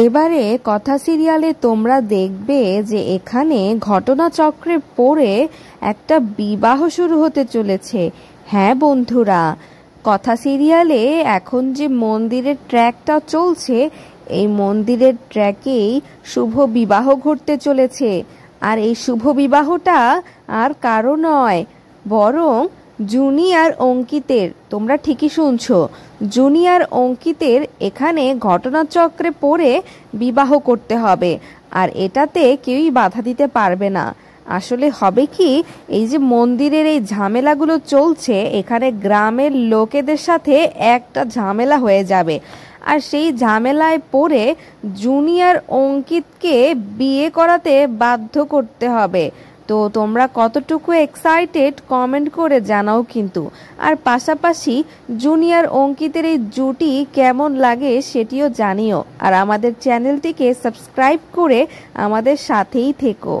এবারে কথা সিরিয়ালে তোমরা দেখবে যে এখানে ঘটনাচক্রে পড়ে একটা বিবাহ শুরু হতে চলেছে। হ্যাঁ বন্ধুরা, কথা সিরিয়ালে এখন যে মন্দিরের ট্র্যাকটা চলছে, এই মন্দিরের ট্র্যাকেই শুভ বিবাহ ঘটতে চলেছে। আর এই শুভ বিবাহটা আর কারো নয়, বরং জুনি আর অঙ্কিতের। তোমরা ঠিকই শুনছো, জুনি আর অঙ্কিতের এখানে ঘটনাচক্রে পড়ে বিবাহ করতে হবে, আর এটাতে কেউই বাধা দিতে পারবে না। আসলে হবে কি, এই যে মন্দিরের এই ঝামেলাগুলো চলছে, এখানে গ্রামের লোকেদের সাথে একটা ঝামেলা হয়ে যাবে, আর সেই ঝামেলায় পড়ে জুনিয়র অঙ্কিতকে বিয়ে করাতে বাধ্য করতে হবে। তো তোমরা কতটুকু এক্সাইটেড কমেন্ট করে জানাও কিন্তু। আর পাশাপাশি জুনিয়র অঙ্কিতের এই জুটি কেমন লাগে সেটিও জানিও। আর আমাদের চ্যানেলটিকে সাবস্ক্রাইব করে আমাদের সাথেই থেকো।